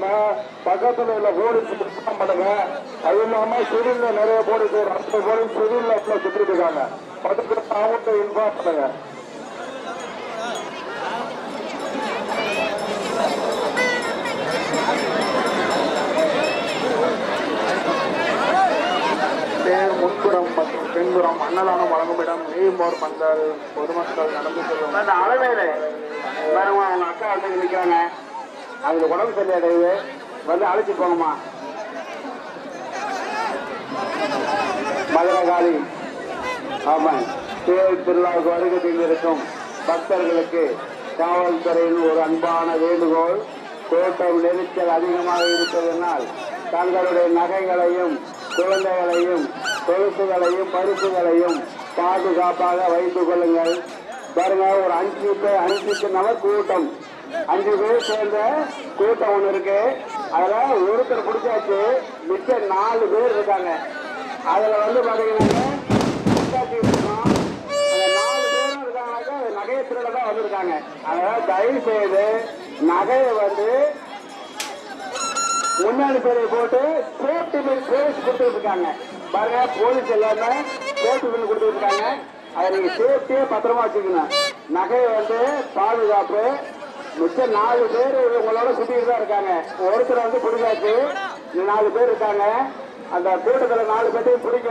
பண்ணுங்க. பக்கத்துல உள்ள போலீஸ் பண்ணுங்க. அது இல்லாம சிவில்ல நிறைய போலீஸ் ஒரு 10 போலீஸ் சிவில்ல சுத்திட்டு இருக்காங்க. பக்கத்துல அவங்கள்ட்ட இன்ஃபார்ம் பண்ணுங்க. முன்புறம் மற்றும் பின்புறம் அன்னதானம் வழங்கும் இடம் நீர்மோர் பந்தல் பொதுமக்கள் நடந்து செல்லும். அந்த அளவையில பாருங்க, அவங்க அக்கா வந்து நிற்கிறாங்க. அவங்களுக்கு உடம்பு சரியாடையுது, வந்து அழைச்சி போங்கம்மா. மதுரகாளி ஆமாம் தேர் திருவிழாவுக்கு வருகை தந்திருக்கும் பக்தர்களுக்கு காவல்துறையின் ஒரு அன்பான வேண்டுகோள். கூட்டம் நெரிசல் அதிகமாக இருப்பதனால் தங்களுடைய நகைகளையும் குழந்தைகளையும் கொழுப்புகளையும் பரிசுகளையும் பாதுகாப்பாக வைத்துக் கொள்ளுங்கள். பாருங்க, ஒரு 5 நபர் கூட்டம், 5 பேர் சேர்ந்த கூட்டம் ஒண்ணு இருக்கு. அதுல ஒருத்தர் பிடிச்சாச்சு, மிச்ச 4 பேர் இருக்காங்க. அதுல வந்து பாத்தீங்கன்னா நகையை திருடதான் வந்திருக்காங்க. அதனால தயவு செய்து நகையை வந்து முன்னாடி பேரை போட்டு சேஃப்டி பில் போலீஸ் கொடுத்துட்டு இருக்காங்க. பாருங்க, போலீஸ் எல்லாமே சேஃப்டி பில் கொடுத்துட்டு இருக்காங்க. அதை நீங்க சேஃப்டியே பத்திரமா வச்சுக்கணும். நகையை வந்து பாதுகாப்பு. மிச்சம் 4 பேர் உங்களோட சுத்திட்டு தான் இருக்காங்க. ஒருத்தர் வந்து பிடிக்காச்சு, 4 பேர் இருக்காங்க. அந்த கூட்டத்துல 4 பேர்த்தையும் பிடிக்க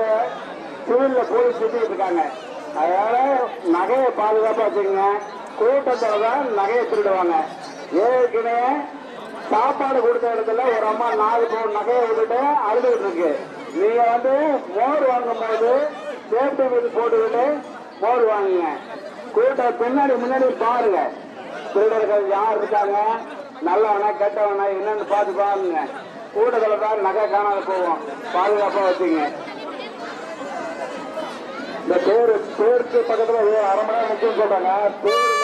சிவில்ல போலீஸ் சுத்திட்டு இருக்காங்க. அதனால நகையை பாதுகாப்பா வச்சுக்கோங்க. கூட்டத்துல தான் நகையை திருடுவாங்க. ஏற்கனவே சாப்பாடு கொடுத்த இடத்துல ஒரு அம்மா 4 பவுன் நகையை விட்டுட்டு அழுதுகிட்டு இருக்கு. நீங்க வந்து மோர் வாங்கும் போது சேஃப்டி பில் போட்டுக்கிட்டு மோர் வாங்குங்க. கூட்டம் பின்னாடி முன்னாடி பாருங்க, திருடர்கள் யார் இருக்காங்க, நல்லவனா கெட்டவனா என்னன்னு பார்த்து பாருங்க. கூட்டத்துல தான் நகை காணாத போவோம். பாதுகாப்பா வச்சுங்க. இந்த பேருக்கு பக்கத்துல ஒரு 1/2 மணி நேரம் நிற்கும் சொல்றாங்க. பேரு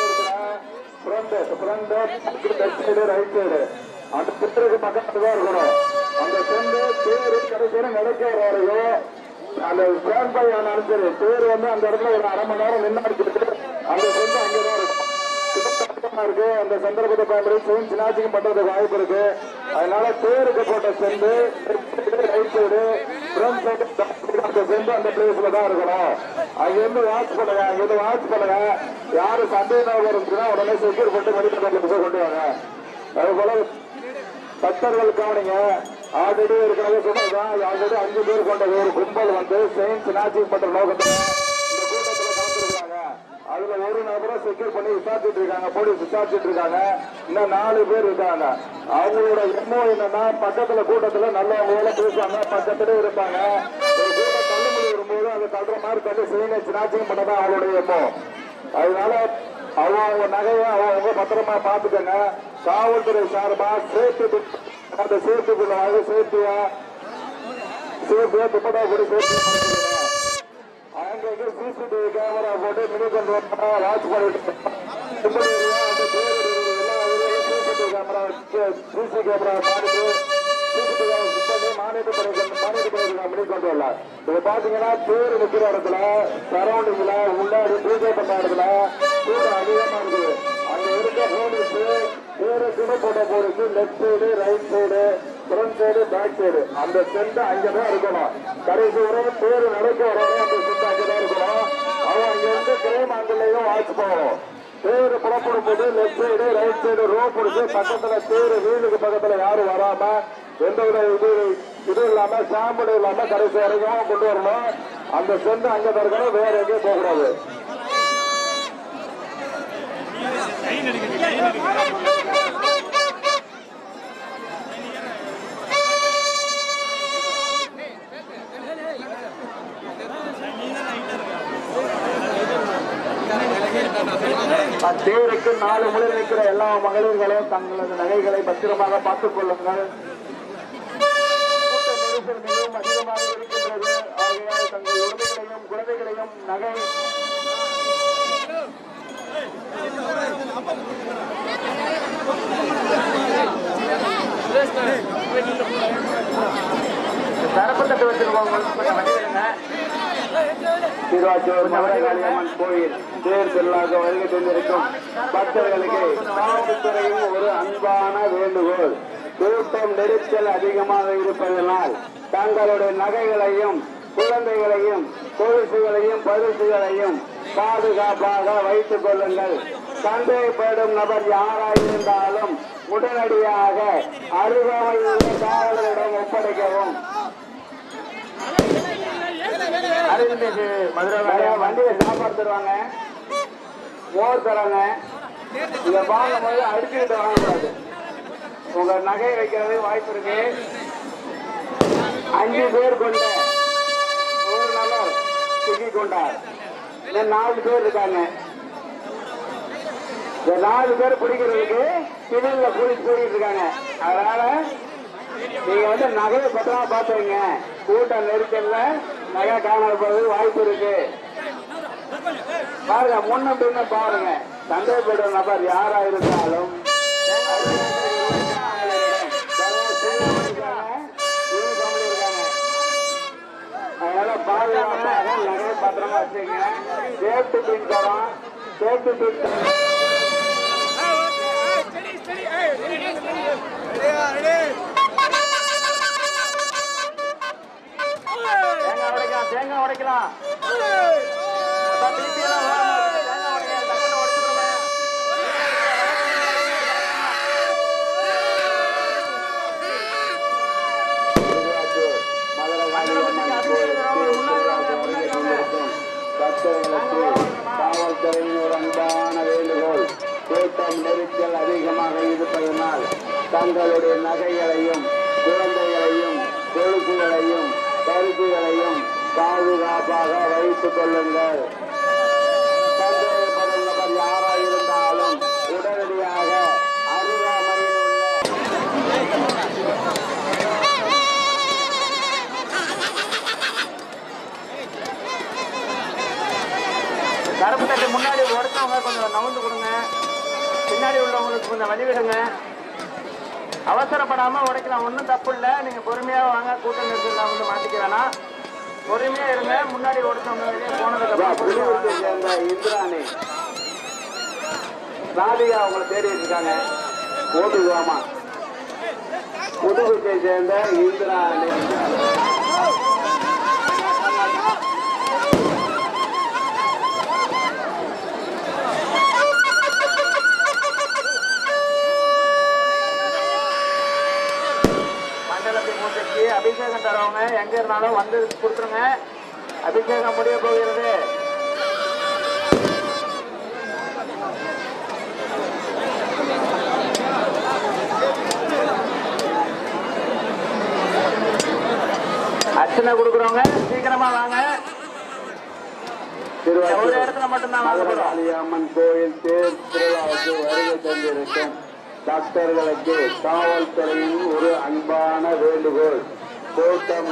ரைட் சைடு அந்த பித்தருக்கு பக்கத்துல தான் இருக்கணும். அந்த செண்டு பேரு கடைசியில நடக்க வரையும் அந்த ஸ்டாண்ட் பை ஆனாலும் சரி, பேர் வந்து அந்த இடத்துல ஒரு 1/2 மணி நேரம் நின்று அந்த செண்டு அங்கேதான் இருக்கும். இருக்கு. அந்த சந்தர்ப்பத்தை பயன்படுத்தி செயின் சினாச்சிக்கும் பண்றதுக்கு வாய்ப்பு இருக்கு. அதனால பேருக்கு போட்ட cent right side front side அந்த செண்டு அந்த பிளேஸ்ல தான் இருக்கணும். அங்கிருந்து வாட்ச் பண்ணுங்க. அங்கிருந்து வாட்ச் பண்ணுங்க. யாரு சந்தேகம் இருந்துச்சுன்னா உடனே செக்யூர் போட்டு மெடிக்கல் கொண்டு வாங்க. அது போல பக்தர்கள் கவனிங்க. ஆல்ரெடி இருக்கிறத சொன்னதுதான். ஆல்ரெடி 5 பேர் கொண்ட ஒரு கும்பல் வந்து செயின் சினாச்சிங் பண்ற நோக்கத்தில் இந்த கூட்டத்தில் கலந்துருக்காங்க. அதுல ஒரு நபரை செக்யூர் பண்ணி விசாரிச்சுட்டு இருக்காங்க. போலீஸ் விசாரிச்சுட்டு இருக்காங்க. இன்னும் 4 பேர் இருக்காங்க. அவங்களோட எண்ணம் என்னன்னா, பக்கத்துல கூட்டத்துல நல்லவங்களோட பேசுவாங்க, பக்கத்துல இருப்பாங்க. ஒரு கூட்டம் தள்ளுமொழி வரும்போது அதை தள்ளுற மாதிரி தள்ளி செயினை சினாச்சிங் பண்ணதான் அவங்களுடைய எண்ணம். அதனால அவங்க நகையை அவங்க பத்திரமா பாத்துக்கங்க. காவல்துறை சார்பா சேஃப்டி அந்த சேஃப்டிக்குள்ள சேஃப்டியா துப்பட்டா கூட சேஃப்டி அங்க சிசிடிவி கேமரா போட்டு மினி கண்ட்ரோல் வாட்ச் பண்ணிட்டு சிசிடிவி கேமரா சிசி கேமரா பார்த்து மானிட்டர் பண்ணிருக்காங்க மினி கண்ட்ரோல்ல. இது பாத்தீங்கன்னா பேர் நிக்கிற இடத்துல சரௌண்டிங்ல உள்ளாடி பூஜை பண்ண இடத்துல கூட்டம் அதிகமா இருக்குது. அங்க இருக்க போலீஸ் பேருக்குன்னு போட்ட police left side right side front side back side அந்த சென்ட் அங்கதான் இருக்கணும். கடைசி வரை பேரு நடக்க வர அந்த சென்ட் அங்கதான் இருக்கணும். அவன் அங்க இருந்து கிரைம் ஆங்கிலையும் வாட்ச் போகணும். பேரு புறப்படும் போது left side right side row பிடிச்சு பக்கத்துல பேரு வீட்டுக்கு பக்கத்துல யாரும் வராம எந்த வித இது இல்லாம சாம்பிள் இல்லாம கடைசி வரைக்கும் கொண்டு வரணும். அந்த சென்ட் அங்கதான் இருக்கணும், வேற எங்கேயும் போகக்கூடாது. தேருக்கு 4 முறையில் இருக்கிற எல்லா மகளிர்களும் தங்களது நகைகளை பத்திரமாக பார்த்துக் கொள்ளுங்கள். கூட்ட நெரிசல் மிகவும் அதிகமாக இருக்கின்றது. ஆகையால் தங்கள் உடமைகளையும் குழந்தைகளையும் நகை தரப்பட்ட வச்சிருக்கோங்க. திருவாச்சூர் மதுரகாளியம்மன் கோயில் தேர் திருவிழாவுக்கு வருகை தந்திருக்கும் பக்தர்களுக்கு காவல்துறையின் ஒரு அன்பான வேண்டுகோள். கூட்டம் நெரிசல் அதிகமாக இருப்பதனால் தங்களுடைய நகைகளையும் குழந்தைகளையும் கொலுசுகளையும் பரிசுகளையும் பாதுகாப்பாக வைத்துக் கொள்ளுங்கள். சந்தேகப்படும் நபர் யாராயிருந்தாலும் உடனடியாக அருகாமையில் உள்ள காவலரிடம் ஒப்படைக்கவும். வண்டியை சாப்பாடு தருவாங்க, மோர் தராங்க. இதை வாங்கும் போது அடிச்சுக்கிட்டு வாங்கக்கூடாது. உங்க நகை வைக்கிறது வாய்ப்பு இருக்கு. 5 பேர் கொண்ட ஒரு நபர் சிக்கிக் கொண்டார். 4 பேர் இருக்காங்க. இந்த 4 பேர் பிடிக்கிறதுக்கு சிவில்ல போயிட்டு இருக்காங்க. அதனால நீங்க வந்து நகையை பத்திரமா பாத்துருங்க. கூட்டம் நெருக்கல்ல நகை காணாத போறது வாய்ப்பு இருக்கு. பாருங்க, முன்ன பின்ன பாருங்க. சந்தேகப்படும் நபர் யாரா இருந்தாலும் அதனால பாதுகாப்பாக நகையை பத்திரமா வச்சுங்க. சேஃப்டி பின் தரோம். சேஃப்டி பின் தேங்காய் உடைக்கலாம். காவல்துறையின் ஒரு அன்பான வேண்டுகோள். கூட்டம் நெரிசல் அதிகமாக இருப்பதனால் தங்களுடைய நகைகளையும் குழந்தைகளையும் கொழுப்புகளையும் பரிசுகளையும் பாதுகாப்பாக வைத்துக் கொள்ளுங்கள். சந்தேகப்படும் நபர் யாராயிருந்தாலும் உடனடியாக அருகாமையில் கருப்பு தட்டு முன்னாடி ஒருத்தவங்க கொஞ்சம் நவுந்து கொடுங்க. பின்னாடி உள்ளவங்களுக்கு கொஞ்சம் வழி விடுங்க. அவசரப்படாம உடைக்கலாம், ஒன்றும் தப்பு இல்லை. நீங்க பொறுமையா வாங்க. கூட்டம் நெரிசல் வந்து மாட்டிக்க வேணாம். பொறுமையா இருங்க. முன்னாடி ஒருத்தவங்க வெளியே போனதுக்கு இந்திராணி ராதிகா அவங்களை தேடி இருக்காங்க. ஓட்டுவாமா புதுக்கோட்டை சேர்ந்த இந்திராணி அபிஷேகம் தரவங்க எங்க இருந்தாலும் வந்து கொடுத்துருங்க. அபிஷேகம் முடிய போகிறது. அர்ச்சனை கொடுக்குறவங்க சீக்கிரமா வாங்க. ஒரு இடத்துல மட்டும்தான் அம்மன் கோயில் தேர் திருவிழாவுக்கு வருகை தந்திருக்கும் பக்தர்களுக்கு காவல்துறையின் ஒரு அன்பான வேண்டுகோள். கூட்டம்